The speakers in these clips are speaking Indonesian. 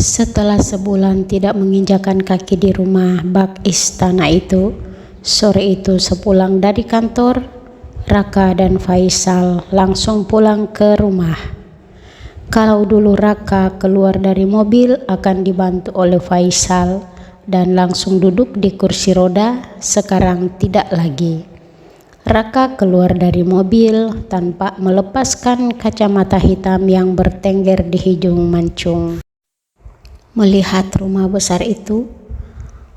Setelah sebulan tidak menginjakan kaki di rumah bak istana itu, sore itu sepulang dari kantor, Raka dan Faisal langsung pulang ke rumah. Kalau dulu Raka keluar dari mobil akan dibantu oleh Faisal dan langsung duduk di kursi roda, sekarang tidak lagi. Raka keluar dari mobil tanpa melepaskan kacamata hitam yang bertengger di hidung mancung. Melihat rumah besar itu,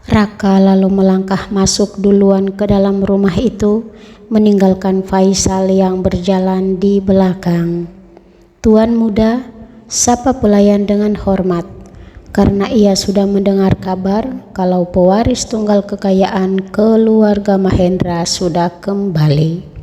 Raka lalu melangkah masuk duluan ke dalam rumah itu, meninggalkan Faisal yang berjalan di belakang. "Tuan muda," sapa pelayan dengan hormat, karena ia sudah mendengar kabar kalau pewaris tunggal kekayaan keluarga Mahendra sudah kembali.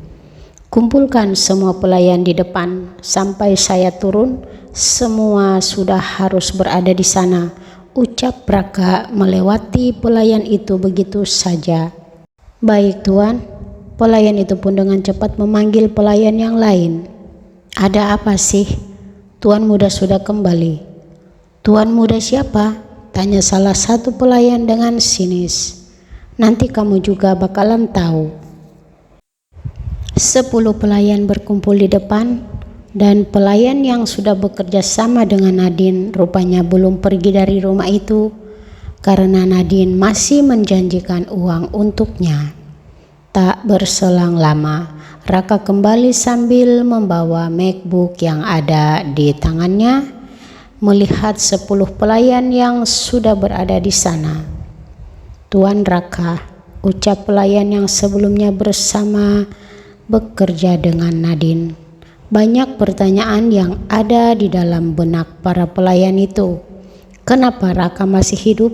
"Kumpulkan semua pelayan di depan, sampai saya turun, semua sudah harus berada di sana," ucap Raka melewati pelayan itu begitu saja. "Baik tuan." Pelayan itu pun dengan cepat memanggil pelayan yang lain. "Ada apa sih? Tuan muda sudah kembali." "Tuan muda siapa?" tanya salah satu pelayan dengan sinis. "Nanti kamu juga bakalan tahu." 10 pelayan berkumpul di depan, dan pelayan yang sudah bekerja sama dengan Nadine rupanya belum pergi dari rumah itu karena Nadine masih menjanjikan uang untuknya. Tak berselang lama, Raka kembali sambil membawa MacBook yang ada di tangannya, melihat 10 pelayan yang sudah berada di sana. "Tuan Raka," ucap pelayan yang sebelumnya bersama bekerja dengan Nadine. Banyak pertanyaan yang ada di dalam benak para pelayan itu. Kenapa Raka masih hidup?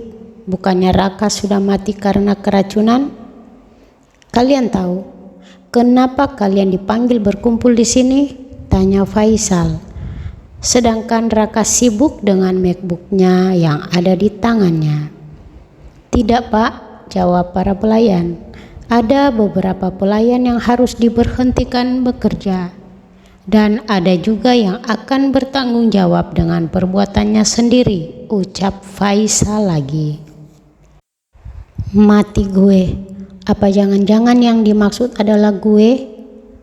Bukannya Raka sudah mati karena keracunan? "Kalian tahu kenapa kalian dipanggil berkumpul di sini?" tanya Faisal. Sedangkan Raka sibuk dengan MacBook-nya yang ada di tangannya. "Tidak Pak," jawab para pelayan. "Ada beberapa pelayan yang harus diberhentikan bekerja, dan ada juga yang akan bertanggung jawab dengan perbuatannya sendiri," ucap Faisal lagi. "Mati gue. Apa jangan-jangan yang dimaksud adalah gue?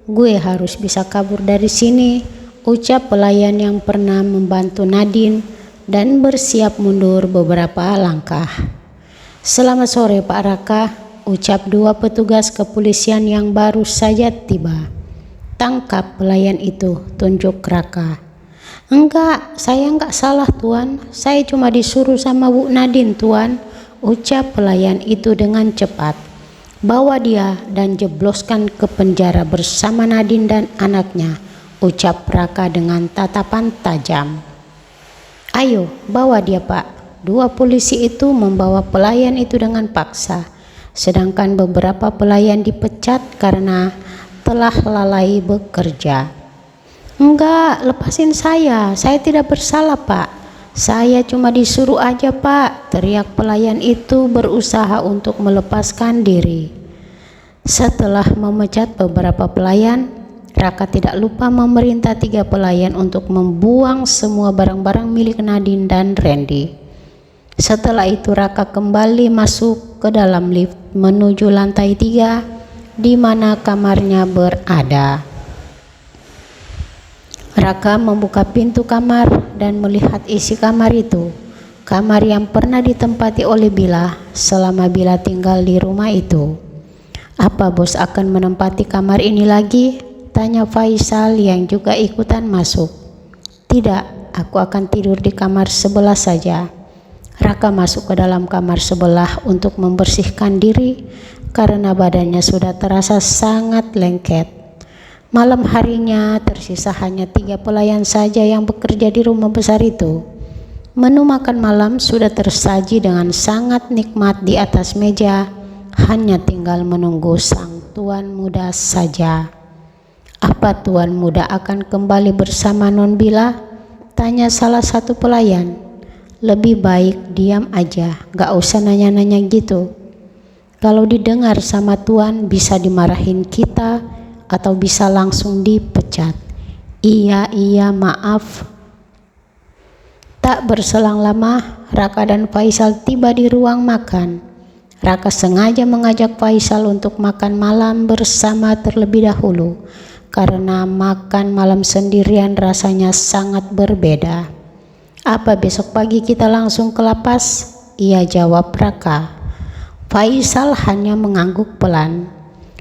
Gue harus bisa kabur dari sini," ucap pelayan yang pernah membantu Nadine dan bersiap mundur beberapa langkah. "Selamat sore Pak Raka," ucap 2 petugas kepolisian yang baru saja tiba. "Tangkap pelayan itu," tunjuk Raka. "Enggak, saya enggak salah tuan. Saya cuma disuruh sama Bu Nadine tuan," ucap pelayan itu dengan cepat. "Bawa dia dan jebloskan ke penjara bersama Nadine dan anaknya," ucap Raka dengan tatapan tajam. "Ayo, bawa dia Pak." 2 polisi itu membawa pelayan itu dengan paksa, sedangkan beberapa pelayan dipecat karena telah lalai bekerja. "Enggak, lepasin saya tidak bersalah Pak. Saya cuma disuruh aja Pak," teriak pelayan itu berusaha untuk melepaskan diri. Setelah memecat beberapa pelayan, Raka tidak lupa memerintah 3 pelayan untuk membuang semua barang-barang milik Nadine dan Randy. Setelah itu Raka kembali masuk ke dalam lift menuju lantai 3 di mana kamarnya berada. Raka membuka pintu kamar dan melihat isi kamar itu. Kamar yang pernah ditempati oleh Bila selama Bila tinggal di rumah itu. "Apa bos akan menempati kamar ini lagi?" tanya Faisal yang juga ikutan masuk. "Tidak, aku akan tidur di kamar sebelah saja." Raka masuk ke dalam kamar sebelah untuk membersihkan diri karena badannya sudah terasa sangat lengket. Malam harinya tersisa hanya 3 pelayan saja yang bekerja di rumah besar itu. Menu makan malam sudah tersaji dengan sangat nikmat di atas meja, hanya tinggal menunggu sang tuan muda saja. "Apa tuan muda akan kembali bersama Non Bila?" tanya salah satu pelayan. "Lebih baik diam aja, gak usah nanya-nanya gitu. Kalau didengar sama tuan bisa dimarahin kita atau bisa langsung dipecat." Iya maaf." Tak berselang lama, Raka dan Faisal tiba di ruang makan. Raka sengaja mengajak Faisal untuk makan malam bersama terlebih dahulu, karena makan malam sendirian rasanya sangat berbeda. "Apa besok pagi kita langsung ke lapas?" ia jawab Raka. Faisal hanya mengangguk pelan.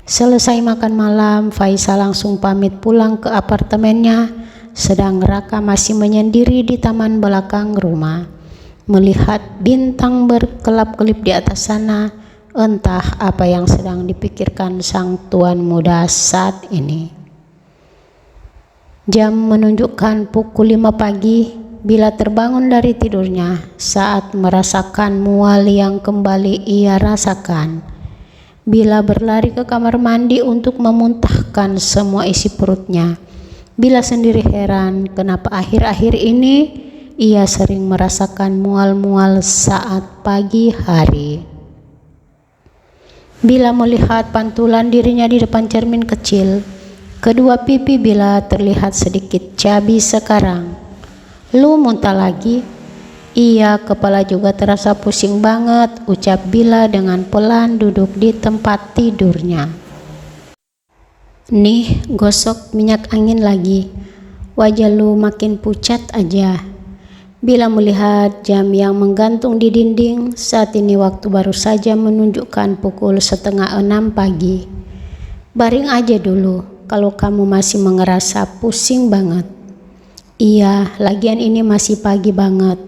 Selesai makan malam, Faisal langsung pamit pulang ke apartemennya, sedang Raka masih menyendiri di taman belakang rumah. Melihat bintang berkelap-kelip di atas sana, entah apa yang sedang dipikirkan sang tuan muda saat ini. Jam menunjukkan pukul 5 pagi. Bila terbangun dari tidurnya saat merasakan mual yang kembali ia rasakan. Bila berlari ke kamar mandi untuk memuntahkan semua isi perutnya. Bila sendiri heran kenapa akhir-akhir ini ia sering merasakan mual-mual saat pagi hari. Bila melihat pantulan dirinya di depan cermin kecil, kedua pipi Bila terlihat sedikit cabi sekarang. "Lu muntah lagi?" "Iya, kepala juga terasa pusing banget," ucap Bila dengan pelan duduk di tempat tidurnya. "Nih, gosok minyak angin lagi. Wajah lu makin pucat aja." Bila melihat jam yang menggantung di dinding, saat ini waktu baru saja menunjukkan pukul 5:30 pagi. "Baring aja dulu kalau kamu masih ngerasa pusing banget." "Iya, lagian ini masih pagi banget."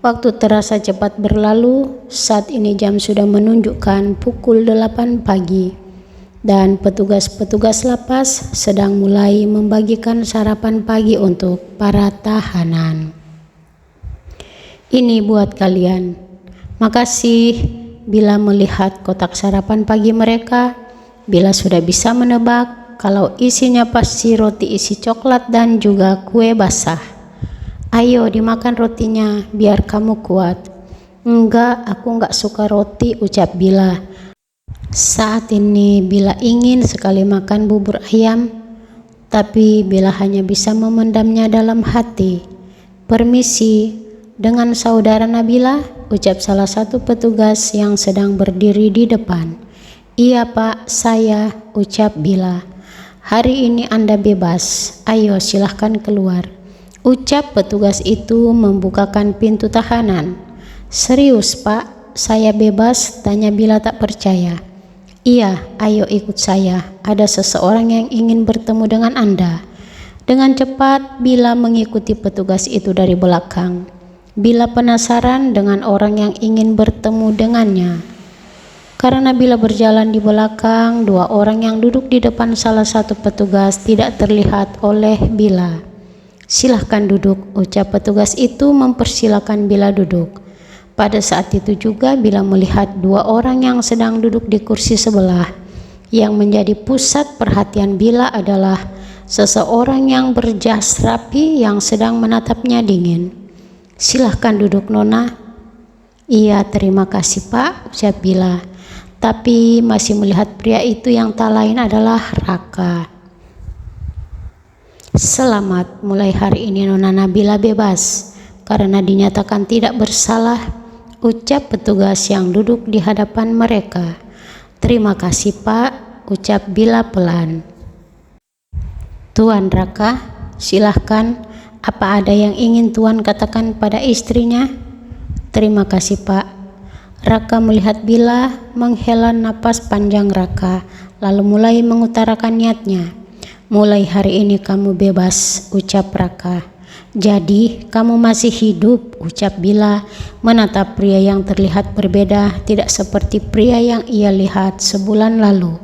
Waktu terasa cepat berlalu. Saat ini jam sudah menunjukkan pukul 8 pagi. Dan petugas-petugas lapas sedang mulai membagikan sarapan pagi untuk para tahanan. "Ini buat kalian." "Makasih." Bila melihat kotak sarapan pagi mereka, Bila sudah bisa menebak kalau isinya pasti roti isi coklat dan juga kue basah. "Ayo dimakan rotinya biar kamu kuat." "Enggak, aku enggak suka roti," ucap Bila. Saat ini Bila ingin sekali makan bubur ayam, tapi Bila hanya bisa memendamnya dalam hati. "Permisi, dengan saudara Nabila?" ucap salah satu petugas yang sedang berdiri di depan. "Iya Pak, saya," ucap Bila. "Hari ini Anda bebas, ayo silahkan keluar," ucap petugas itu membukakan pintu tahanan. "Serius Pak, saya bebas?" tanya Bila tak percaya. "Iya, ayo ikut saya, ada seseorang yang ingin bertemu dengan Anda." Dengan cepat Bila mengikuti petugas itu dari belakang. Bila penasaran dengan orang yang ingin bertemu dengannya. Karena Bila berjalan di belakang, dua orang yang duduk di depan salah satu petugas tidak terlihat oleh Bila. "Silahkan duduk," ucap petugas itu mempersilakan Bila duduk. Pada saat itu juga Bila melihat dua orang yang sedang duduk di kursi sebelah. Yang menjadi pusat perhatian Bila adalah seseorang yang berjas rapi yang sedang menatapnya dingin. "Silahkan duduk Nona." "Iya, terima kasih Pak," ucap Bila. Tapi masih melihat pria itu yang tak lain adalah Raka. "Selamat, mulai hari ini Nona Nabila bebas karena dinyatakan tidak bersalah," ucap petugas yang duduk di hadapan mereka. "Terima kasih Pak," ucap Bila pelan. "Tuan Raka, silahkan. Apa ada yang ingin Tuan katakan pada istrinya?" "Terima kasih Pak." Raka melihat Bila, menghela napas panjang Raka, lalu mulai mengutarakan niatnya. "Mulai hari ini kamu bebas," ucap Raka. "Jadi kamu masih hidup," ucap Bila, menatap pria yang terlihat berbeda, tidak seperti pria yang ia lihat sebulan lalu.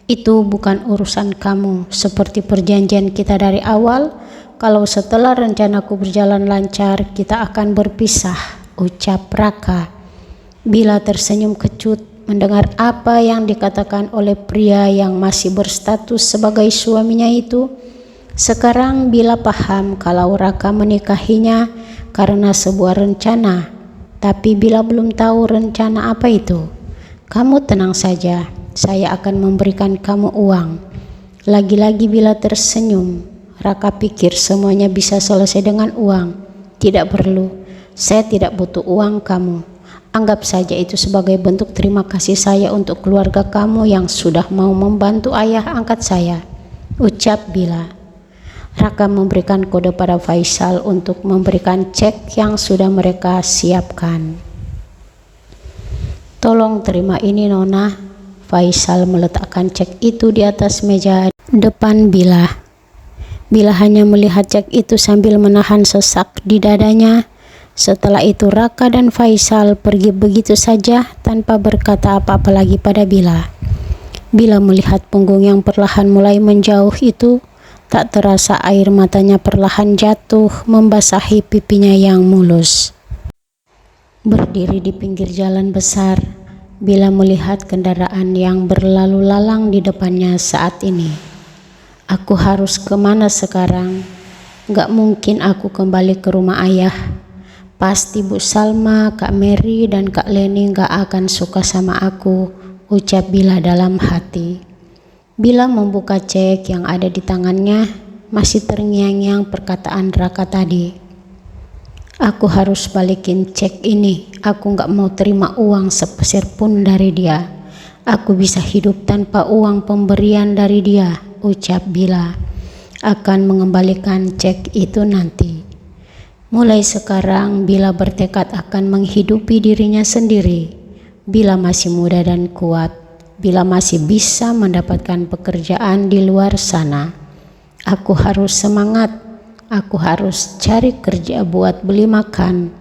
"Itu bukan urusan kamu, seperti perjanjian kita dari awal. Kalau setelah rencanaku berjalan lancar, kita akan berpisah," ucap Raka. Bila tersenyum kecut mendengar apa yang dikatakan oleh pria yang masih berstatus sebagai suaminya itu. Sekarang Bila paham kalau Raka menikahinya karena sebuah rencana, tapi Bila belum tahu rencana apa itu. "Kamu tenang saja, saya akan memberikan kamu uang." Lagi-lagi Bila tersenyum. Raka pikir semuanya bisa selesai dengan uang. Tidak perlu. Saya tidak butuh uang kamu. Anggap saja itu sebagai bentuk terima kasih saya untuk keluarga kamu yang sudah mau membantu ayah angkat saya, ucap Bila. Raka memberikan kode pada Faisal untuk memberikan cek yang sudah mereka siapkan. Tolong terima ini Nona. Faisal meletakkan cek itu di atas meja depan Bila. Bila hanya melihat cek itu sambil menahan sesak di dadanya. Setelah itu Raka dan Faisal pergi begitu saja tanpa berkata apa-apa lagi pada Bila. Bila melihat punggung yang perlahan mulai menjauh itu, tak terasa air matanya perlahan jatuh membasahi pipinya yang mulus. Berdiri di pinggir jalan besar, Bila melihat kendaraan yang berlalu lalang di depannya saat ini. Aku harus kemana sekarang? Gak mungkin aku kembali ke rumah ayah. Pasti Bu Salma, Kak Mary, dan Kak Leni gak akan suka sama aku, ucap Bila dalam hati. Bila membuka cek yang ada di tangannya, masih terngiang-ngiang perkataan Raka tadi. Aku harus balikin cek ini, aku gak mau terima uang sepeser pun dari dia. Aku bisa hidup tanpa uang pemberian dari dia, ucap Bila. Akan mengembalikan cek itu nanti. Mulai sekarang Bila bertekad akan menghidupi dirinya sendiri. Bila masih muda dan kuat, Bila masih bisa mendapatkan pekerjaan di luar sana. Aku harus semangat, aku harus cari kerja buat beli makan.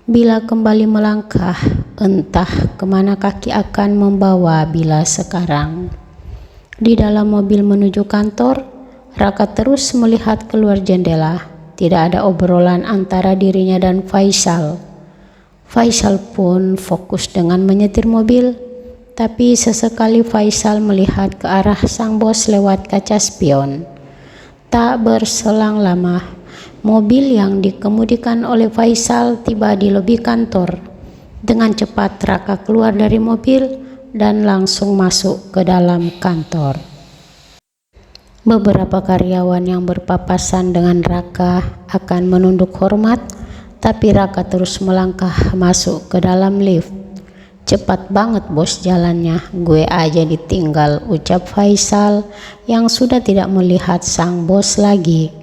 Bila kembali melangkah, entah kemana kaki akan membawa Bila sekarang. Di dalam mobil menuju kantor, Raka terus melihat keluar jendela. Tidak ada obrolan antara dirinya dan Faisal. Faisal pun fokus dengan menyetir mobil, tapi sesekali Faisal melihat ke arah sang bos lewat kaca spion. Tak berselang lama, mobil yang dikemudikan oleh Faisal tiba di lobi kantor. Dengan cepat Raka keluar dari mobil dan langsung masuk ke dalam kantor. Beberapa karyawan yang berpapasan dengan Raka akan menunduk hormat, tapi Raka terus melangkah masuk ke dalam lift. Cepat banget bos jalannya, gue aja ditinggal, ucap Faisal yang sudah tidak melihat sang bos lagi.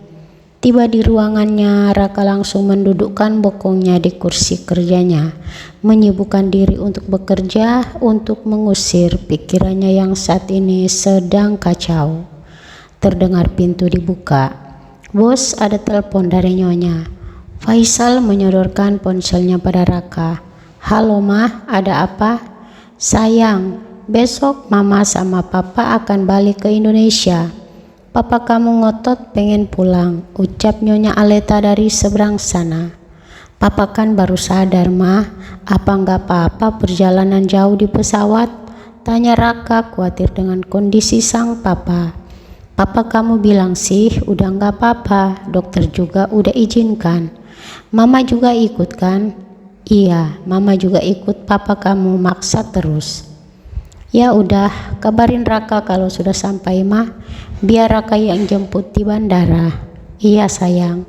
Tiba di ruangannya, Raka langsung mendudukkan bokongnya di kursi kerjanya, menyibukkan diri untuk bekerja untuk mengusir pikirannya yang saat ini sedang kacau. Terdengar pintu dibuka. Bos, ada telepon dari Nyonya. Faisal menyodorkan ponselnya pada Raka. Halo Mah, ada apa? Sayang, besok Mama sama Papa akan balik ke Indonesia. Papa kamu ngotot pengen pulang, ucap Nyonya Aleta dari seberang sana. Papa kan baru sadar Mah, apa nggak apa-apa perjalanan jauh di pesawat? Tanya Raka khawatir dengan kondisi sang papa. Papa kamu bilang sih udah nggak apa-apa, dokter juga udah izinkan. Mama juga ikut kan? Iya, Mama juga ikut, papa kamu maksa terus. Ya udah, kabarin Raka kalau sudah sampai Mah, biar Raka yang jemput di bandara. Iya sayang.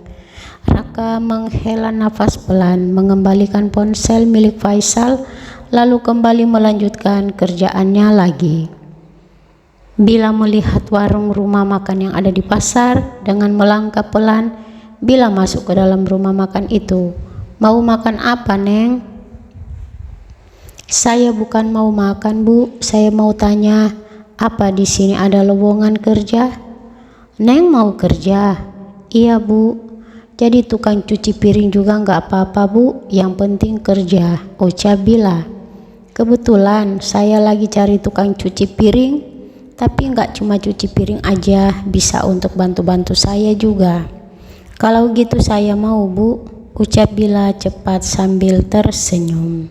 Raka menghela nafas pelan, mengembalikan ponsel milik Faisal, lalu kembali melanjutkan kerjaannya lagi. Bila melihat warung rumah makan yang ada di pasar, dengan melangkah pelan, Bila masuk ke dalam rumah makan itu. Mau makan apa, Neng? Saya bukan mau makan, Bu. Saya mau tanya, apa di sini ada lowongan kerja? Neng mau kerja? Iya, Bu. Jadi tukang cuci piring juga nggak apa-apa, Bu. Yang penting kerja, ucap Bila. Kebetulan saya lagi cari tukang cuci piring. Tapi nggak cuma cuci piring aja, bisa untuk bantu-bantu saya juga. Kalau gitu saya mau Bu, ucap Bila cepat sambil tersenyum.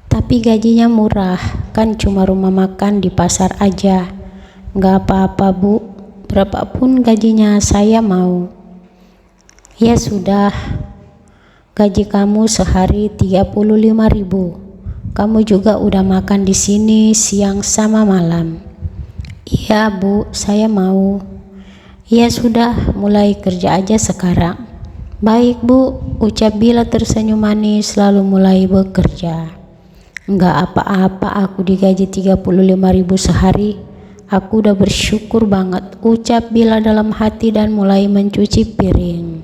Tapi gajinya murah, kan cuma rumah makan di pasar aja. Nggak apa-apa Bu, berapapun gajinya saya mau. Ya sudah, gaji kamu sehari 35.000. Kamu juga udah makan di sini siang sama malam. Iya Bu, saya mau. Ya sudah, mulai kerja aja sekarang. Baik Bu, ucap Bila tersenyum manis lalu mulai bekerja. Enggak apa-apa aku digaji 35.000 sehari. Aku udah bersyukur banget, ucap Bila dalam hati dan mulai mencuci piring.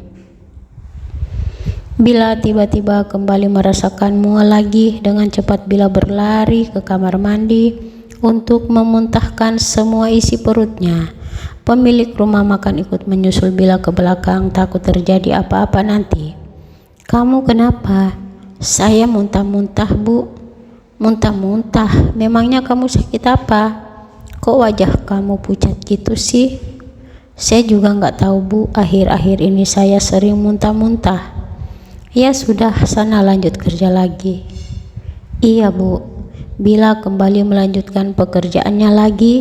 Bila tiba-tiba kembali merasakan mual lagi. Dengan cepat Bila berlari ke kamar mandi untuk memuntahkan semua isi perutnya. Pemilik rumah makan ikut menyusul Bila ke belakang, takut terjadi apa-apa nanti. Kamu kenapa? Saya muntah-muntah Bu. Muntah-muntah? Memangnya kamu sakit apa? Kok wajah kamu pucat gitu sih? Saya juga nggak tahu Bu, akhir-akhir ini saya sering muntah-muntah. Ya sudah, sana lanjut kerja lagi. Iya Bu. Bila kembali melanjutkan pekerjaannya lagi.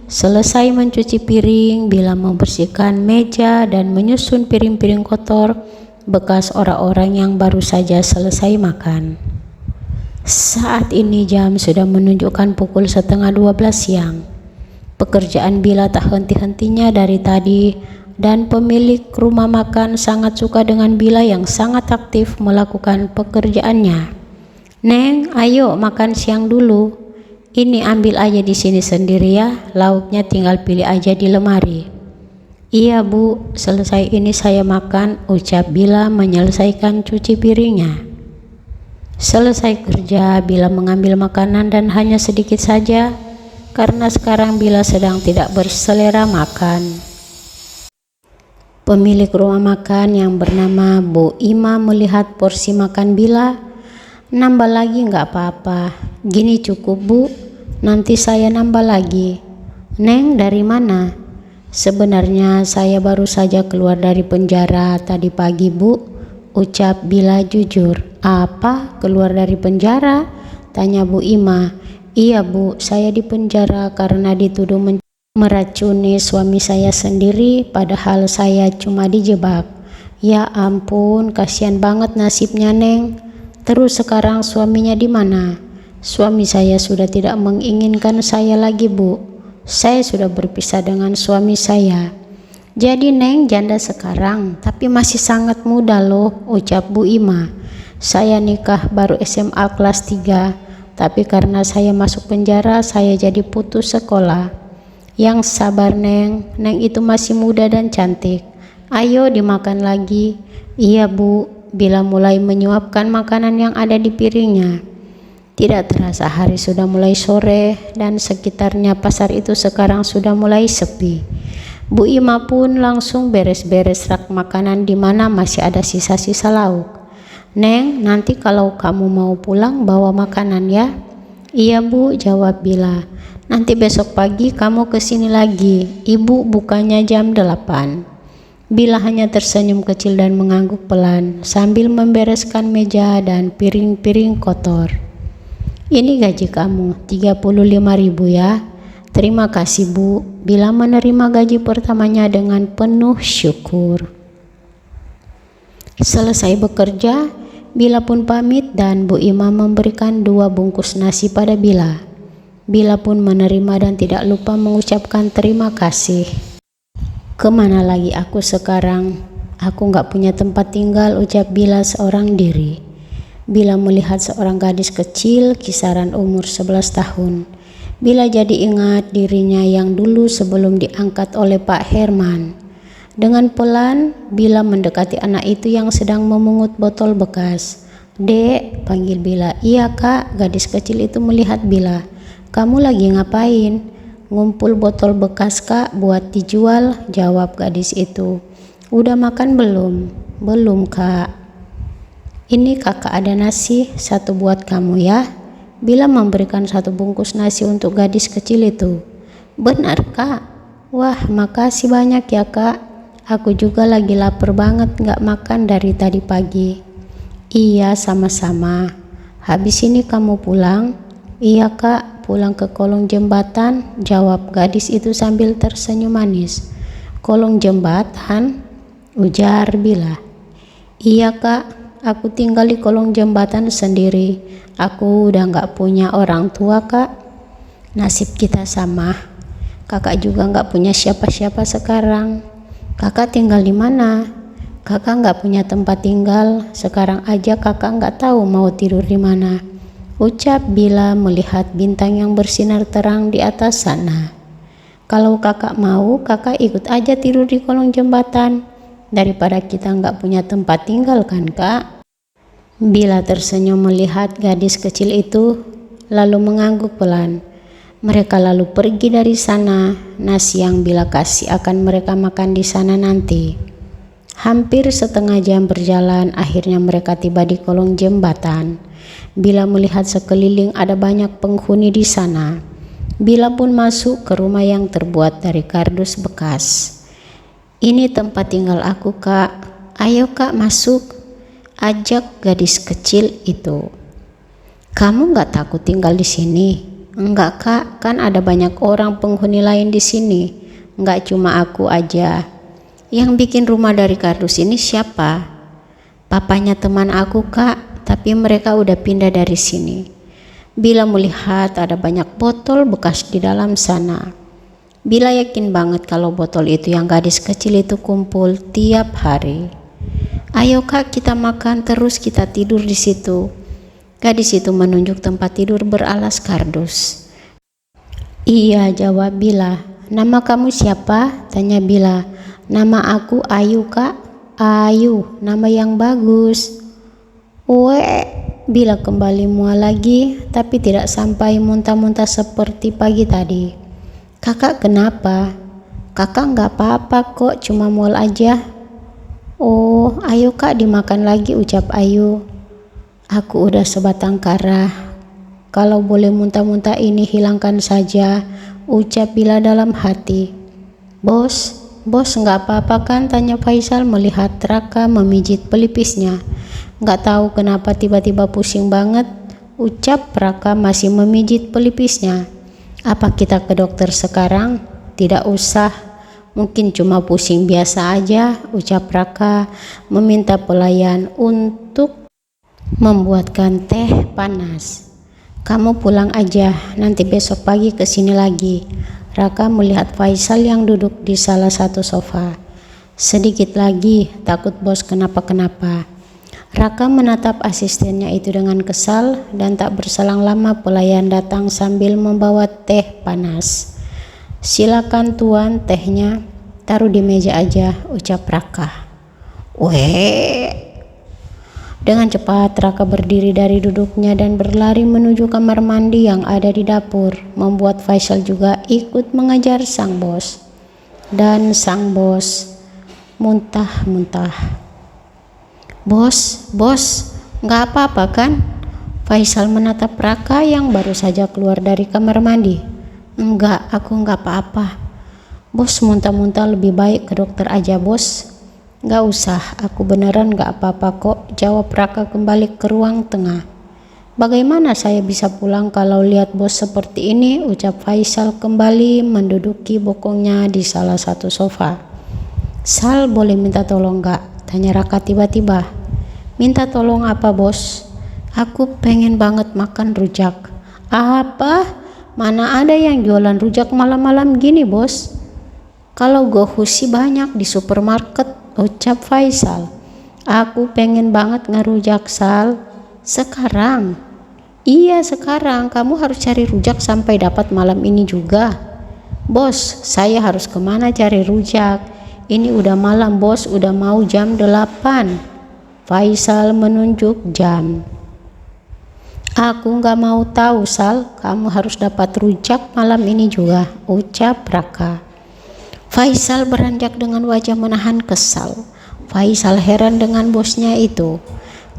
Selesai mencuci piring, Bila membersihkan meja dan menyusun piring-piring kotor bekas orang-orang yang baru saja selesai makan. Saat ini jam sudah menunjukkan pukul 11:30 siang. Pekerjaan Bila tak henti-hentinya dari tadi, dan pemilik rumah makan sangat suka dengan Bila yang sangat aktif melakukan pekerjaannya. Neng, ayo makan siang dulu. Ini ambil aja di sini sendiri ya, lauknya tinggal pilih aja di lemari. Iya Bu, selesai ini saya makan, ucap Bila menyelesaikan cuci piringnya. Selesai kerja, Bila mengambil makanan dan hanya sedikit saja, karena sekarang Bila sedang tidak berselera makan. Pemilik rumah makan yang bernama Bu Ima melihat porsi makan Bila. Nambah lagi nggak apa-apa, gini cukup Bu, nanti saya nambah lagi. Neng dari mana? Sebenarnya saya baru saja keluar dari penjara tadi pagi Bu, ucap Bila jujur. Apa? Keluar dari penjara? Tanya Bu Ima. Iya Bu, saya di penjara karena dituduh meracuni suami saya sendiri, padahal saya cuma dijebak. Ya ampun, kasihan banget nasibnya Neng. Terus sekarang suaminya di mana? Suami saya sudah tidak menginginkan saya lagi Bu. Saya sudah berpisah dengan suami saya. Jadi Neng janda sekarang, tapi masih sangat muda loh, ucap Bu Ima. Saya nikah baru SMA kelas 3, tapi karena saya masuk penjara, saya jadi putus sekolah. Yang sabar Neng, Neng itu masih muda dan cantik. Ayo dimakan lagi. Iya Bu. Bila mulai menyuapkan makanan yang ada di piringnya. Tidak terasa hari sudah mulai sore dan sekitarnya pasar itu sekarang sudah mulai sepi. Bu Ima pun langsung beres-beres rak makanan di mana masih ada sisa-sisa lauk. Neng, nanti kalau kamu mau pulang bawa makanan ya. Iya Bu, jawab Bila. Nanti besok pagi kamu kesini lagi. Ibu bukanya jam 8. Bila hanya tersenyum kecil dan mengangguk pelan sambil membereskan meja dan piring-piring kotor. Ini gaji kamu, 35.000 ya. Terima kasih Bu. Bila menerima gaji pertamanya dengan penuh syukur. Selesai bekerja, Bila pun pamit dan Bu Ima memberikan 2 bungkus nasi pada Bila. Bila pun menerima dan tidak lupa mengucapkan terima kasih. Kemana lagi aku sekarang? Aku nggak punya tempat tinggal, ucap Bila seorang diri. Bila melihat seorang gadis kecil kisaran umur 11 tahun. Bila jadi ingat dirinya yang dulu sebelum diangkat oleh Pak Herman. Dengan pelan, Bila mendekati anak itu yang sedang memungut botol bekas. Dek, panggil Bila. Iya Kak, gadis kecil itu melihat Bila. Kamu lagi ngapain? Ngumpul botol bekas Kak, buat dijual, jawab gadis itu. Udah makan belum? Belum Kak. Ini kakak ada nasi, 1 buat kamu ya. Bila memberikan 1 bungkus nasi untuk gadis kecil itu. Benar Kak? Wah makasih banyak ya Kak. Aku juga lagi lapar banget, gak makan dari tadi pagi. Iya sama-sama. Habis ini kamu pulang? Iya Kak. Pulang ke kolong jembatan, jawab gadis itu sambil tersenyum manis. Kolong jembatan? Ujar Bila. Iya Kak, aku tinggal di kolong jembatan sendiri. Aku udah gak punya orang tua Kak. Nasib kita sama. Kakak juga gak punya siapa-siapa sekarang. Kakak tinggal di mana? Kakak nggak punya tempat tinggal, sekarang aja kakak nggak tahu mau tidur di mana, ucap Bila melihat bintang yang bersinar terang di atas sana. Kalau kakak mau, kakak ikut aja tidur di kolong jembatan, daripada kita nggak punya tempat tinggal kan kak? Bila tersenyum melihat gadis kecil itu, lalu mengangguk pelan. Mereka lalu pergi dari sana. Nasi yang Bila kasih akan mereka makan di sana nanti. Hampir setengah jam berjalan, akhirnya mereka tiba di kolong jembatan. Bila melihat sekeliling ada banyak penghuni di sana. Bila pun masuk ke rumah yang terbuat dari kardus bekas. Ini tempat tinggal aku kak, ayo kak masuk, ajak gadis kecil itu. Kamu nggak takut tinggal di sini? Enggak kak, kan ada banyak orang penghuni lain di sini, nggak cuma aku aja. Yang bikin rumah dari kardus ini siapa? Papanya teman aku kak, tapi mereka udah pindah dari sini. Bila melihat ada banyak botol bekas di dalam sana. Bila yakin banget kalau botol itu yang gadis kecil itu kumpul tiap hari. Ayo kak kita makan terus kita tidur di situ. Gadis itu menunjuk tempat tidur beralas kardus. Iya jawab Bila. Nama kamu siapa? Tanya Bila. Nama aku Ayu kak. Ayu, nama yang bagus. Bila kembali mual lagi, tapi tidak sampai muntah-muntah seperti pagi tadi. Kakak kenapa? Kakak nggak apa-apa kok, cuma mual aja. Oh, ayo kak dimakan lagi, ucap Ayu. Aku udah sebatang kara. Kalau boleh muntah-muntah ini hilangkan saja, ucap Bila dalam hati. Bos nggak apa-apa kan? Tanya Faisal melihat Raka memijit pelipisnya. Nggak tahu kenapa tiba-tiba pusing banget, ucap Raka masih memijit pelipisnya. Apa kita ke dokter sekarang? Tidak usah, mungkin cuma pusing biasa aja, ucap Raka meminta pelayan untuk membuatkan teh panas. Kamu pulang aja, nanti besok pagi kesini lagi. Raka melihat Faisal yang duduk di salah satu sofa. Sedikit lagi, takut bos kenapa-kenapa. Raka menatap asistennya itu dengan kesal dan tak berselang lama pelayan datang sambil membawa teh panas. Silakan tuan tehnya, taruh di meja aja, ucap Raka. Dengan cepat Raka berdiri dari duduknya dan berlari menuju kamar mandi yang ada di dapur, membuat Faisal juga ikut mengejar sang bos. Dan sang bos muntah-muntah. Bos, nggak apa-apa kan? Faisal menatap Raka yang baru saja keluar dari kamar mandi. Enggak, aku nggak apa-apa. Bos muntah-muntah, lebih baik ke dokter aja bos. Nggak usah, aku beneran nggak apa-apa kok, jawab Raka kembali ke ruang tengah. Bagaimana saya bisa pulang kalau lihat bos seperti ini, ucap Faisal kembali menduduki bokongnya di salah satu sofa. Sal, boleh minta tolong nggak? Tanya Raka tiba-tiba. Minta tolong apa bos? Aku pengen banget makan rujak. Apa? Mana ada yang jualan rujak malam-malam gini bos? Kalau gohus sih banyak di supermarket, ucap Faisal. Aku pengen banget ngerujak Sal. Sekarang? Iya sekarang, kamu harus cari rujak sampai dapat malam ini juga. Bos, saya harus kemana cari rujak? Ini udah malam bos, udah mau jam 8. Faisal menunjuk jam. Aku gak mau tahu Sal, kamu harus dapat rujak malam ini juga, ucap Raka. Faisal beranjak dengan wajah menahan kesal. Faisal heran dengan bosnya itu.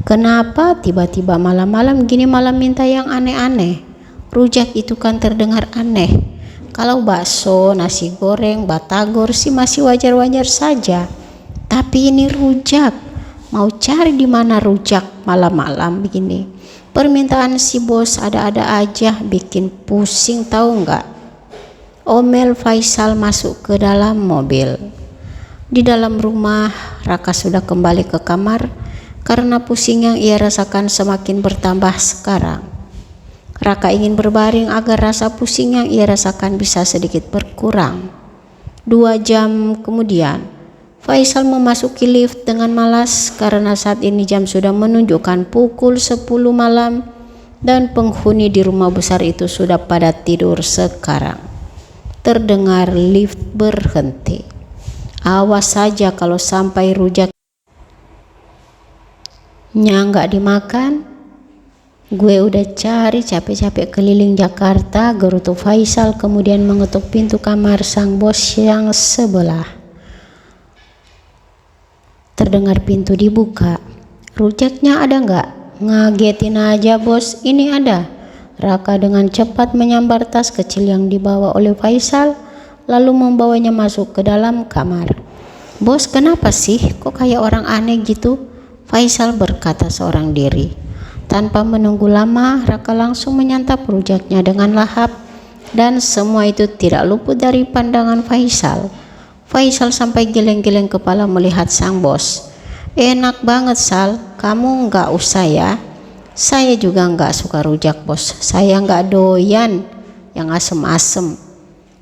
Kenapa tiba-tiba malam-malam gini malam minta yang aneh-aneh? Rujak itu kan terdengar aneh. Kalau bakso, nasi goreng, batagor sih masih wajar-wajar saja. Tapi ini rujak. Mau cari di mana rujak malam-malam begini? Permintaan si bos ada-ada aja, bikin pusing tahu nggak? Omel Faisal masuk ke dalam mobil. Di dalam rumah, Raka sudah kembali ke kamar karena pusing yang ia rasakan semakin bertambah sekarang. Raka ingin berbaring agar rasa pusing yang ia rasakan bisa sedikit berkurang. 2 jam kemudian, Faisal memasuki lift dengan malas karena saat ini jam sudah menunjukkan pukul 10 malam dan penghuni di rumah besar itu sudah pada tidur sekarang. Terdengar lift berhenti. Awas saja kalau sampai rujaknya nggak dimakan. Gue udah cari capek-capek keliling Jakarta, gerutu Faisal kemudian mengetuk pintu kamar sang bos yang sebelah. Terdengar pintu dibuka. Rujaknya ada nggak? Ngagetin aja bos, ini ada. Raka dengan cepat menyambar tas kecil yang dibawa oleh Faisal, lalu membawanya masuk ke dalam kamar. Bos, kenapa sih? Kok kayak orang aneh gitu? Faisal berkata seorang diri. Tanpa menunggu lama, Raka langsung menyantap rujaknya dengan lahap dan semua itu tidak luput dari pandangan Faisal. Faisal sampai geleng-geleng kepala melihat sang bos. Enak banget Sal, kamu nggak usah ya. Saya juga nggak suka rujak bos, saya nggak doyan yang asem-asem.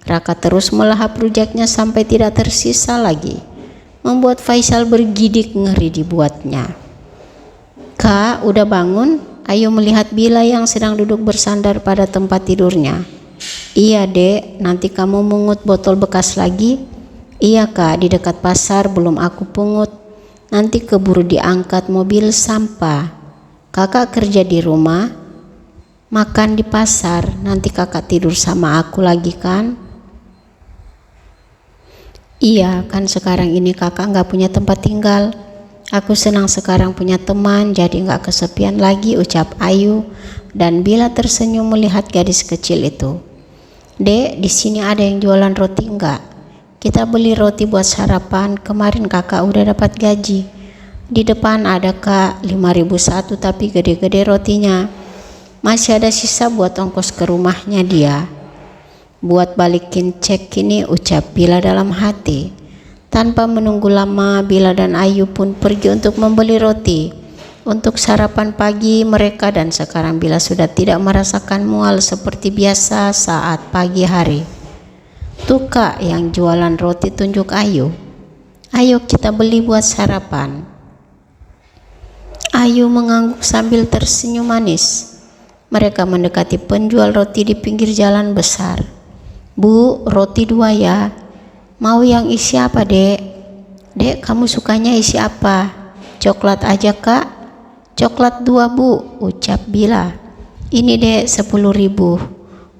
Raka terus melahap rujaknya sampai tidak tersisa lagi, membuat Faisal bergidik ngeri dibuatnya. Kak, udah bangun? Ayo melihat Bila yang sedang duduk bersandar pada tempat tidurnya. Iya dek, nanti kamu mungut botol bekas lagi? Iya kak, di dekat pasar belum aku pungut. Nanti keburu diangkat mobil sampah. Kakak kerja di rumah, makan di pasar, nanti kakak tidur sama aku lagi kan? Iya, kan sekarang ini kakak nggak punya tempat tinggal. Aku senang sekarang punya teman, jadi nggak kesepian lagi, ucap Ayu. Dan Bila tersenyum melihat gadis kecil itu. Dek, di sini ada yang jualan roti nggak? Kita beli roti buat sarapan, kemarin kakak udah dapat gaji. Di depan ada kak, 5.001 tapi gede-gede rotinya. Masih ada sisa buat ongkos ke rumahnya dia. Buat balikin cek ini, ucap Bila dalam hati. Tanpa menunggu lama, Bila dan Ayu pun pergi untuk membeli roti untuk sarapan pagi mereka, dan sekarang Bila sudah tidak merasakan mual seperti biasa saat pagi hari. Tuh kak yang jualan roti, tunjuk Ayu. Ayo kita beli buat sarapan. Ayu mengangguk sambil tersenyum manis. Mereka mendekati penjual roti di pinggir jalan besar. Bu, roti 2 ya. Mau yang isi apa dek? Dek, kamu sukanya isi apa? Coklat aja kak? Coklat 2 bu, ucap Bila. Ini dek 10.000.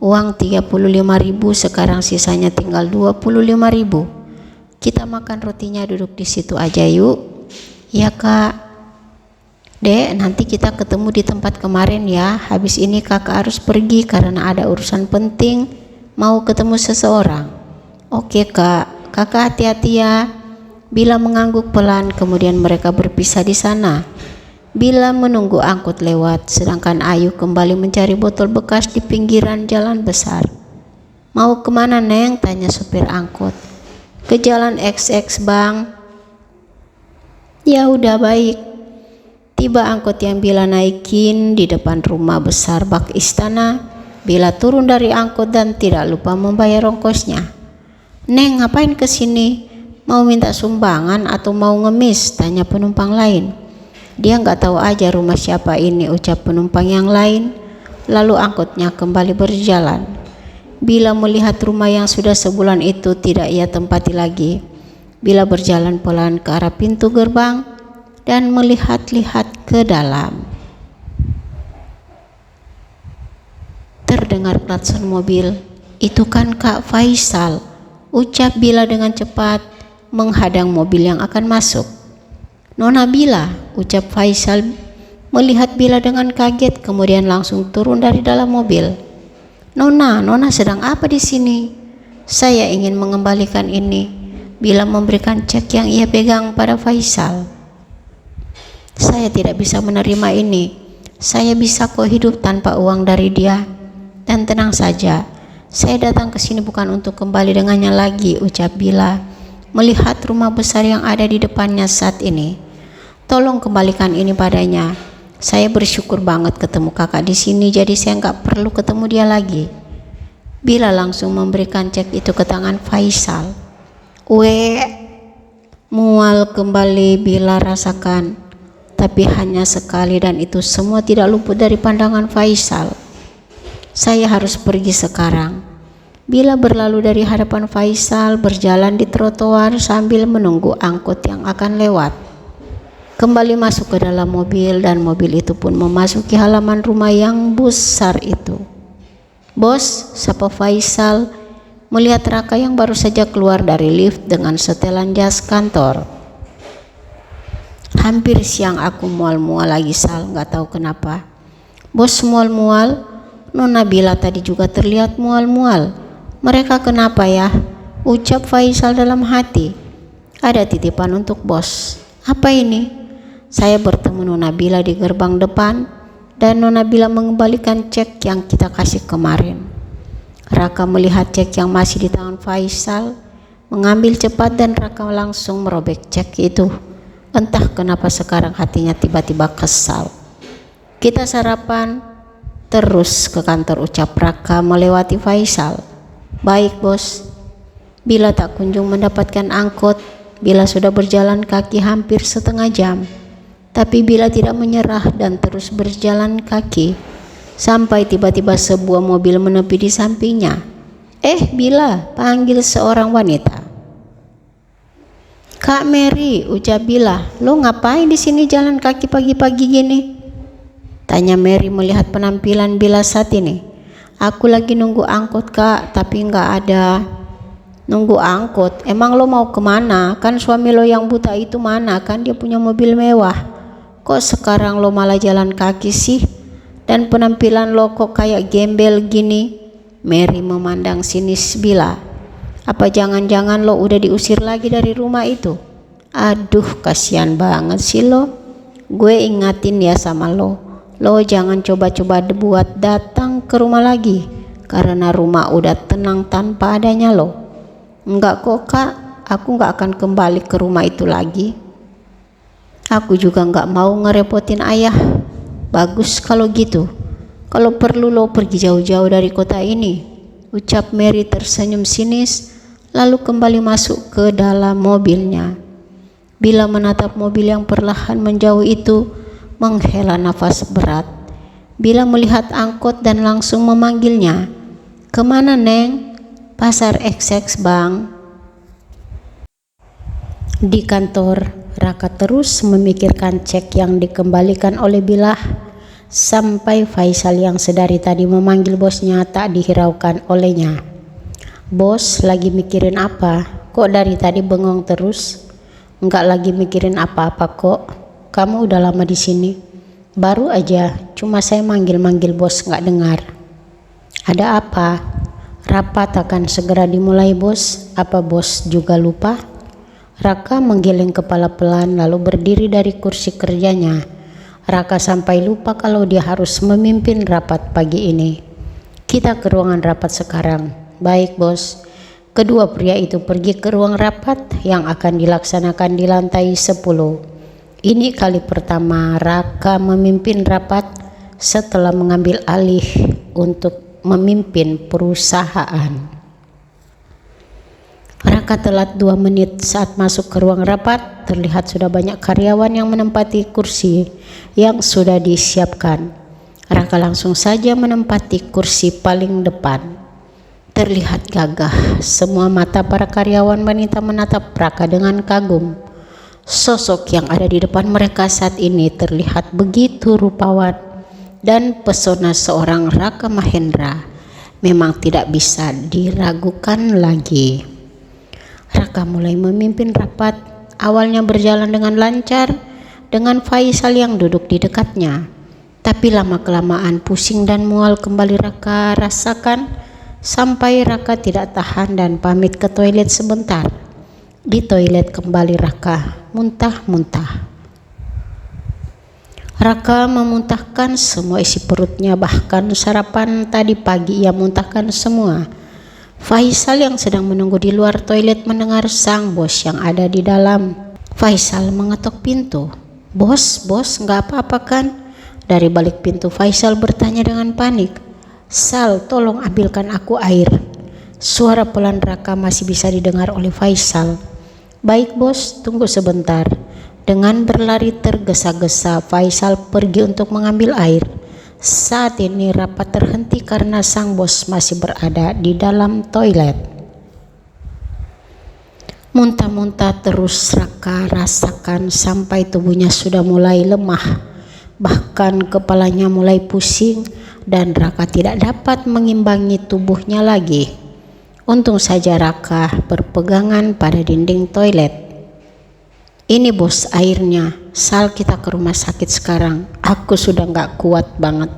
Uang 35.000, sekarang sisanya tinggal 25.000. Kita makan rotinya duduk di situ aja yuk. Ya kak. Dek, nanti kita ketemu di tempat kemarin ya. Habis ini kakak harus pergi karena ada urusan penting, mau ketemu seseorang. Oke kak, kakak hati-hati ya. Bila mengangguk pelan, kemudian mereka berpisah di sana. Bila menunggu angkut lewat, sedangkan Ayu kembali mencari botol bekas di pinggiran jalan besar. Mau kemana neng? Tanya supir angkut. Ke jalan XX bang. Ya udah baik. Tiba angkut yang Bila naikin di depan rumah besar bak istana. Bila turun dari angkut dan tidak lupa membayar ongkosnya. Neng, ngapain kesini? Mau minta sumbangan atau mau ngemis? Tanya penumpang lain. Dia nggak tahu aja rumah siapa ini, ucap penumpang yang lain. Lalu angkutnya kembali berjalan. Bila melihat rumah yang sudah sebulan itu tidak ia tempati lagi. Bila berjalan pelan ke arah pintu gerbang dan melihat-lihat ke dalam. Terdengar klakson mobil. Itu kan Kak Faisal, ucap Bila dengan cepat menghadang mobil yang akan masuk. Nona Bila, ucap Faisal melihat Bila dengan kaget, kemudian langsung turun dari dalam mobil. Nona sedang apa di sini? Saya ingin mengembalikan ini. Bila memberikan cek yang ia pegang pada Faisal. Saya tidak bisa menerima ini. Saya bisa kok hidup tanpa uang dari dia. Dan tenang saja, saya datang ke sini bukan untuk kembali dengannya lagi, ucap Bila melihat rumah besar yang ada di depannya saat ini. Tolong kembalikan ini padanya. Saya bersyukur banget ketemu kakak di sini, jadi saya nggak perlu ketemu dia lagi. Bila langsung memberikan cek itu ke tangan Faisal. Mual kembali Bila rasakan, tapi hanya sekali dan itu semua tidak luput dari pandangan Faisal. Saya harus pergi sekarang. Bila berlalu dari hadapan Faisal, berjalan di trotoar sambil menunggu angkot yang akan lewat. Kembali masuk ke dalam mobil dan mobil itu pun memasuki halaman rumah yang besar itu. Bos, sapa Faisal melihat Raka yang baru saja keluar dari lift dengan setelan jas kantor. Hampir siang aku mual-mual lagi Sal, gak tahu kenapa. Bos mual-mual? Nona Bila tadi juga terlihat mual-mual. Mereka kenapa ya? Ucap Faisal dalam hati. Ada titipan untuk bos. Apa ini? Saya bertemu Nona Bila di gerbang depan dan Nona Bila mengembalikan cek yang kita kasih kemarin. Raka melihat cek yang masih di tangan Faisal, mengambil cepat dan Raka langsung merobek cek itu. Entah kenapa sekarang hatinya tiba-tiba kesal. Kita sarapan terus ke kantor, ucap Raka melewati Faisal. Baik bos. Bila tak kunjung mendapatkan angkot, Bila sudah berjalan kaki hampir setengah jam. Tapi Bila tidak menyerah dan terus berjalan kaki sampai tiba-tiba sebuah mobil menepi di sampingnya. Bila, panggil seorang wanita. Kak Mary, ucap Bila, lo ngapain di sini jalan kaki pagi-pagi gini? Tanya Mary melihat penampilan Bila saat ini. Aku lagi nunggu angkot kak, tapi nggak ada. Nunggu angkot? Emang lo mau kemana? Kan suami lo yang buta itu mana? Kan dia punya mobil mewah. Kok sekarang lo malah jalan kaki sih? Dan penampilan lo kok kayak gembel gini? Mary memandang sinis Bila. Apa jangan-jangan lo udah diusir lagi dari rumah itu? Aduh, kasihan banget sih lo. Gue ingatin ya sama lo. Lo jangan coba-coba buat datang ke rumah lagi, karena rumah udah tenang tanpa adanya lo. Enggak kok kak, aku gak akan kembali ke rumah itu lagi. Aku juga gak mau ngerepotin ayah. Bagus kalau gitu. Kalau perlu lo pergi jauh-jauh dari kota ini, ucap Mary tersenyum sinis, lalu kembali masuk ke dalam mobilnya. Bila menatap mobil yang perlahan menjauh itu, menghela nafas berat. Bila melihat angkot dan langsung memanggilnya. Kemana Neng? Pasar XX Bang. Di kantor, Raka terus memikirkan cek yang dikembalikan oleh Bila sampai Faisal yang sedari tadi memanggil bosnya tak dihiraukan olehnya. Bos, lagi mikirin apa? Kok dari tadi bengong terus? Enggak lagi mikirin apa-apa kok. Kamu udah lama di sini. Baru aja, cuma saya manggil-manggil bos nggak dengar. Ada apa? Rapat akan segera dimulai bos. Apa bos juga lupa? Raka menggeleng kepala pelan lalu berdiri dari kursi kerjanya. Raka sampai lupa kalau dia harus memimpin rapat pagi ini. Kita ke ruangan rapat sekarang. Baik bos. Kedua pria itu pergi ke ruang rapat yang akan dilaksanakan di lantai 10. Ini kali pertama Raka memimpin rapat setelah mengambil alih untuk memimpin perusahaan. Raka telat 2 menit saat masuk ke ruang rapat. Terlihat sudah banyak karyawan yang menempati kursi yang sudah disiapkan. Raka langsung saja menempati kursi paling depan. Terlihat gagah. Semua mata para karyawan wanita menatap Raka dengan kagum. Sosok yang ada di depan mereka saat ini terlihat begitu rupawan dan pesona seorang Raka Mahendra memang tidak bisa diragukan lagi. Raka mulai memimpin rapat. Awalnya berjalan dengan lancar dengan Faisal yang duduk di dekatnya. Tapi lama-kelamaan pusing dan mual kembali Raka rasakan sampai Raka tidak tahan dan pamit ke toilet sebentar. Di toilet kembali Raka muntah-muntah. Raka memuntahkan semua isi perutnya, bahkan sarapan tadi pagi ia muntahkan semua. Faisal yang sedang menunggu di luar toilet mendengar sang bos yang ada di dalam. Faisal mengetok pintu. Bos, nggak apa-apa kan? Dari balik pintu Faisal bertanya dengan panik. Sal, tolong ambilkan aku air. Suara pelan Raka masih bisa didengar oleh Faisal. Baik bos, tunggu sebentar. Dengan berlari tergesa-gesa, Faisal pergi untuk mengambil air. Saat ini rapat terhenti karena sang bos masih berada di dalam toilet. Muntah-muntah terus Raka rasakan sampai tubuhnya sudah mulai lemah. Bahkan kepalanya mulai pusing dan Raka tidak dapat mengimbangi tubuhnya lagi. Untung saja Raka berpegangan pada dinding toilet. Ini bos airnya, Sal kita ke rumah sakit sekarang, aku sudah gak kuat banget.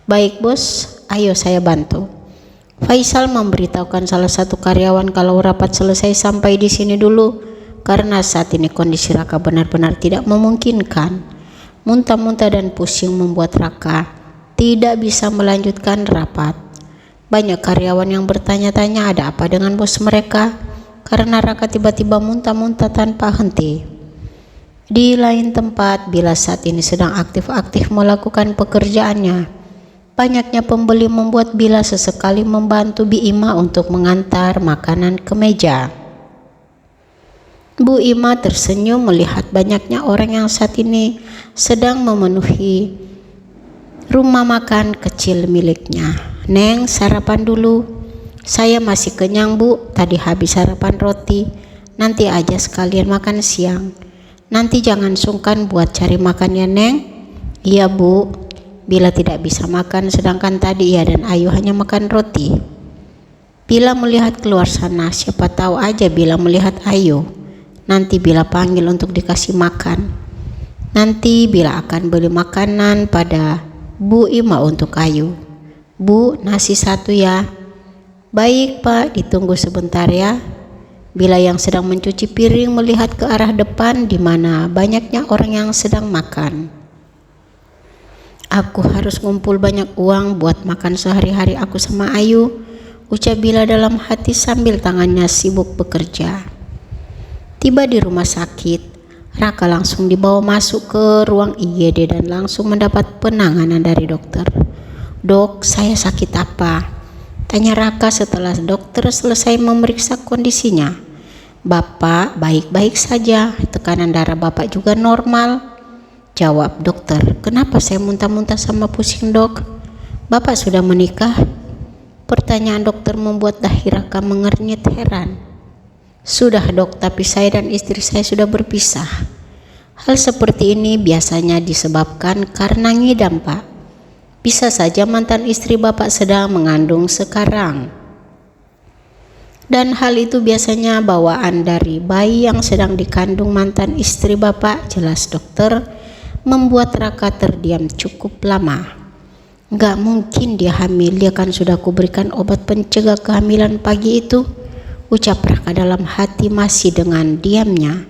Baik bos, ayo saya bantu. Faisal memberitahukan salah satu karyawan kalau rapat selesai sampai di sini dulu, karena saat ini kondisi Raka benar-benar tidak memungkinkan. Muntah-muntah dan pusing membuat Raka tidak bisa melanjutkan rapat. Banyak karyawan yang bertanya-tanya ada apa dengan bos mereka, karena Raka tiba-tiba muntah-muntah tanpa henti. Di lain tempat, Bila saat ini sedang aktif-aktif melakukan pekerjaannya. Banyaknya pembeli membuat Bila sesekali membantu Bi Ima untuk mengantar makanan ke meja. Bu Ima tersenyum melihat banyaknya orang yang saat ini sedang memenuhi rumah makan kecil miliknya. Neng, sarapan dulu. Saya masih kenyang bu, tadi habis sarapan roti. Nanti aja sekalian makan siang. Nanti jangan sungkan buat cari makan ya Neng. Iya bu, Bila tidak bisa makan sedangkan tadi ia dan Ayu hanya makan roti. Bila melihat keluar sana, siapa tahu aja Bila melihat Ayu. Nanti Bila panggil untuk dikasih makan. Nanti Bila akan beli makanan pada Bu Ima untuk Ayu. Bu, nasi satu ya. Baik pak, ditunggu sebentar ya. Bila yang sedang mencuci piring melihat ke arah depan di mana banyaknya orang yang sedang makan. Aku harus ngumpul banyak uang buat makan sehari-hari aku sama Ayu, ucap Bila dalam hati sambil tangannya sibuk bekerja. Tiba di rumah sakit, Raka langsung dibawa masuk ke ruang IGD dan langsung mendapat penanganan dari dokter. Dok, saya sakit apa? Tanya Raka setelah dokter selesai memeriksa kondisinya. Bapak baik-baik saja, tekanan darah Bapak juga normal. Jawab dokter, kenapa saya muntah-muntah sama pusing dok? Bapak sudah menikah? Pertanyaan dokter membuat dahi Raka mengernyit heran. Sudah dok, tapi saya dan istri saya sudah berpisah. Hal seperti ini biasanya disebabkan karena ngidam pak. Bisa saja mantan istri Bapak sedang mengandung sekarang. Dan hal itu biasanya bawaan dari bayi yang sedang dikandung mantan istri Bapak, jelas dokter, membuat Raka terdiam cukup lama. Gak mungkin dia hamil, dia kan sudah kuberikan obat pencegah kehamilan pagi itu, ucap Raka dalam hati masih dengan diamnya.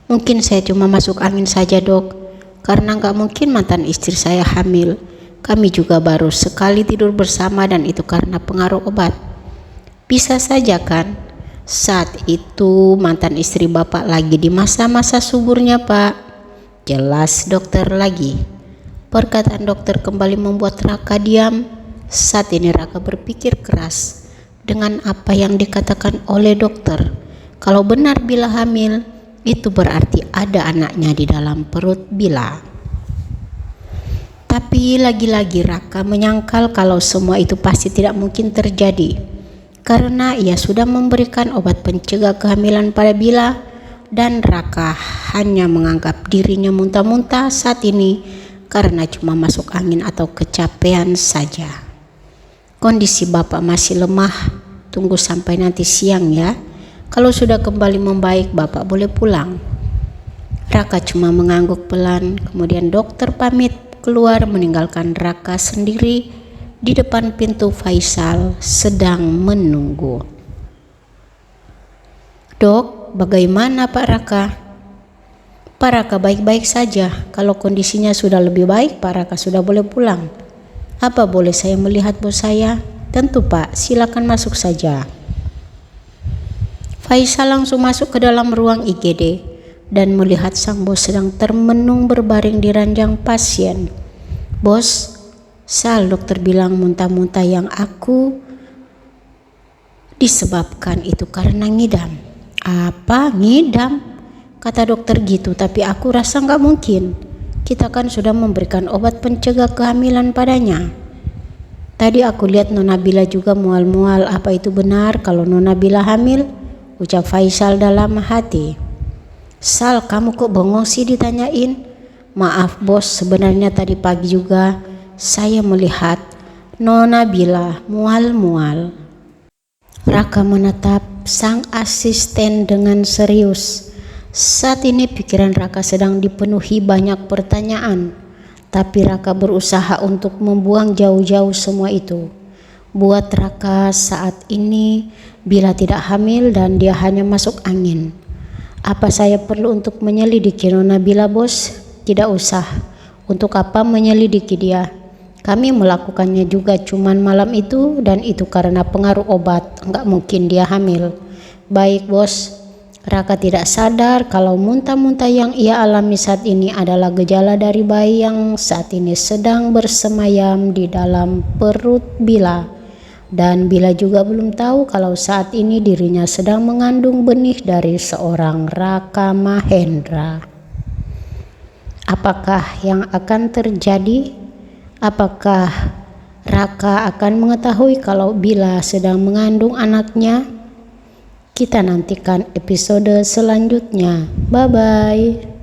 Mungkin saya cuma masuk angin saja dok, karena gak mungkin mantan istri saya hamil. Kami juga baru sekali tidur bersama dan itu karena pengaruh obat. Bisa saja kan? Saat itu mantan istri Bapak lagi di masa-masa suburnya pak. Jelas dokter lagi. Perkataan dokter kembali membuat Raka diam. Saat ini Raka berpikir keras dengan apa yang dikatakan oleh dokter. Kalau benar Bila hamil, itu berarti ada anaknya di dalam perut Bila. Tapi lagi-lagi Raka menyangkal kalau semua itu pasti tidak mungkin terjadi, karena ia sudah memberikan obat pencegah kehamilan pada Bila dan Raka hanya menganggap dirinya muntah-muntah saat ini karena cuma masuk angin atau kecapean saja. Kondisi Bapak masih lemah, tunggu sampai nanti siang ya. Kalau sudah kembali membaik Bapak boleh pulang. Raka cuma mengangguk pelan, kemudian dokter pamit keluar meninggalkan Raka sendiri di depan pintu Faisal sedang menunggu. Dok, bagaimana Pak Raka? Pak Raka baik-baik saja. Kalau kondisinya sudah lebih baik, Pak Raka sudah boleh pulang. Apa boleh saya melihat bos saya? Tentu Pak, silakan masuk saja. Faisal langsung masuk ke dalam ruang IGD dan melihat sang bos sedang termenung berbaring di ranjang pasien. Bos, Sal, dokter bilang muntah-muntah yang aku disebabkan itu karena ngidam. Apa? Ngidam? Kata dokter gitu, tapi aku rasa nggak mungkin. Kita kan sudah memberikan obat pencegah kehamilan padanya. Tadi aku lihat Nona Bila juga mual-mual. Apa itu benar kalau Nona Bila hamil? Ucap Faisal dalam hati. Sal, kamu kok bengong sih ditanyain? Maaf bos, sebenarnya tadi pagi juga saya melihat Nona Bila mual-mual. Raka menatap sang asisten dengan serius. Saat ini pikiran Raka sedang dipenuhi banyak pertanyaan, tapi Raka berusaha untuk membuang jauh-jauh semua itu. Buat Raka saat ini, Bila tidak hamil dan dia hanya masuk angin. Apa saya perlu untuk menyelidiki Nona Bila, bos? Tidak usah. Untuk apa menyelidiki dia? Kami melakukannya juga cuman malam itu, dan itu karena pengaruh obat. Enggak mungkin dia hamil. Baik bos. Raka tidak sadar kalau muntah-muntah yang ia alami saat ini adalah gejala dari bayi yang saat ini sedang bersemayam di dalam perut Bila. Dan Bila juga belum tahu kalau saat ini dirinya sedang mengandung benih dari seorang Raka Mahendra. Apakah yang akan terjadi? Apakah Raka akan mengetahui kalau Bila sedang mengandung anaknya? Kita nantikan episode selanjutnya. Bye-bye.